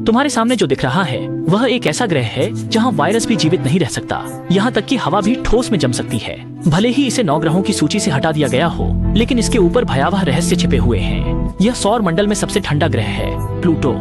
तुम्हारे सामने जो दिख रहा है वह एक ऐसा ग्रह है जहाँ वायरस भी जीवित नहीं रह सकता, यहाँ तक कि हवा भी ठोस में जम सकती है। भले ही इसे 9 ग्रहों की सूची से हटा दिया गया हो, लेकिन इसके ऊपर भयावह रहस्य छिपे हुए हैं। यह सौर मंडल में सबसे ठंडा ग्रह है, प्लूटो।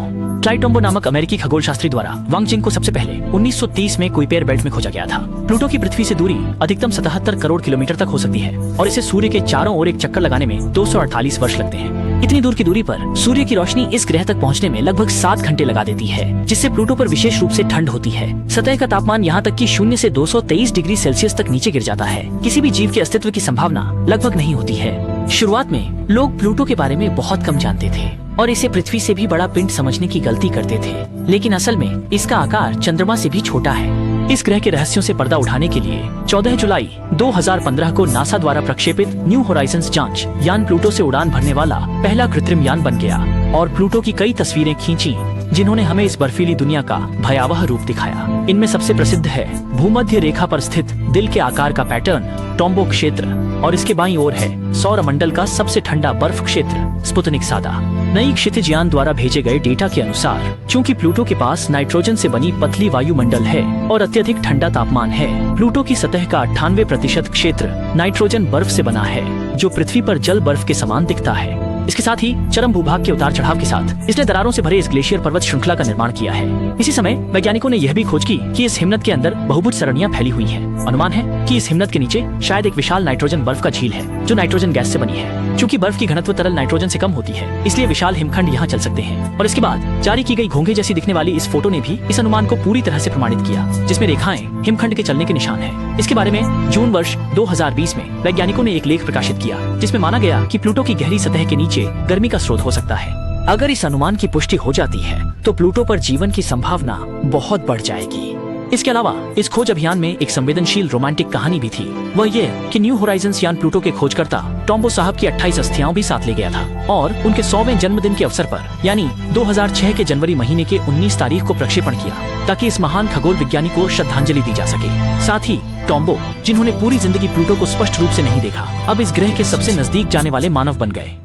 ट्राइटोम्बो नामक अमेरिकी खगोलशास्त्री द्वारा वांगजिंग को सबसे पहले 1930 में कुइपेर बेल्ट में खोजा गया था। प्लूटो की पृथ्वी से दूरी अधिकतम 77 करोड़ किलोमीटर तक हो सकती है और इसे सूर्य के चारों ओर एक चक्कर लगाने में 248 वर्ष लगते हैं। इतनी दूर की दूरी पर सूर्य की रोशनी इस ग्रह तक पहुंचने में लगभग 7 घंटे लगा देती है, जिससे प्लूटो पर विशेष रूप से ठंड होती है। सतह का तापमान यहाँ तक कि 0 से 223 डिग्री सेल्सियस तक नीचे गिर जाता है। किसी भी जीव के अस्तित्व की संभावना लगभग नहीं होती है। शुरुआत में लोग प्लूटो के बारे में बहुत कम जानते थे और इसे पृथ्वी से भी बड़ा पिंड समझने की गलती करते थे, लेकिन असल में इसका आकार चंद्रमा से भी छोटा है। इस ग्रह के रहस्यों से पर्दा उठाने के लिए 14 जुलाई 2015 को नासा द्वारा प्रक्षेपित न्यू होराइजन्स जांच यान प्लूटो से उड़ान भरने वाला पहला कृत्रिम यान बन गया और प्लूटो की कई तस्वीरें खींची, जिन्होंने हमें इस बर्फीली दुनिया का भयावह रूप दिखाया। इनमें सबसे प्रसिद्ध है भूमध्य रेखा पर स्थित दिल के आकार का पैटर्न टॉम्बो क्षेत्र और इसके बाईं ओर है सौर मंडल का सबसे ठंडा बर्फ क्षेत्र स्पुतनिक सादा। नई क्षितिज यान द्वारा भेजे गए डेटा के अनुसार चूंकि प्लूटो के पास नाइट्रोजन से बनी पतली वायुमंडल है और अत्यधिक ठंडा तापमान है, प्लूटो की सतह का 98% क्षेत्र नाइट्रोजन बर्फ से बना है, जो पृथ्वी पर जल बर्फ के समान दिखता है। इसके साथ ही चरम भूभाग के उतार चढ़ाव के साथ इसने दरारों से भरे इस ग्लेशियर पर्वत श्रृंखला का निर्माण किया है। इसी समय वैज्ञानिकों ने यह भी खोज की कि इस हिमनद के अंदर बहुभुज सरणियां फैली हुई हैं। अनुमान है कि इस हिमनद के नीचे शायद एक विशाल नाइट्रोजन बर्फ का झील है, जो नाइट्रोजन गैस से बनी है। चूंकि बर्फ की घनत्व तरल नाइट्रोजन से कम होती है, इसलिए विशाल हिमखंड यहाँ चल सकते हैं। और इसके बाद जारी की गई घोंघे जैसी दिखने वाली इस फोटो ने भी इस अनुमान को पूरी तरह से प्रमाणित किया, जिसमें रेखाएं हिमखंड के चलने के निशान है। इसके बारे में जून वर्ष 2020 में वैज्ञानिकों ने एक लेख प्रकाशित किया, जिसमें माना गया कि प्लूटो की गहरी सतह के नीचे गर्मी का स्रोत हो सकता है। अगर इस अनुमान की पुष्टि हो जाती है तो प्लूटो पर जीवन की संभावना बहुत बढ़ जाएगी। इसके अलावा इस खोज अभियान में एक संवेदनशील रोमांटिक कहानी भी थी। वह ये कि न्यू होराइजन्स यान प्लूटो के खोजकर्ता टॉम्बो साहब की 28 अस्थियां भी साथ ले गया था और उनके 100वें जन्मदिन के अवसर पर यानी 2006 के जनवरी महीने के 19 तारीख को प्रक्षेपण किया, ताकि इस महान खगोल विज्ञानी को श्रद्धांजलि दी जा सके। साथ ही टॉम्बो, जिन्होंने पूरी जिंदगी प्लूटो को स्पष्ट रूप से नहीं देखा, अब इस ग्रह के सबसे नजदीक जाने वाले मानव बन गए।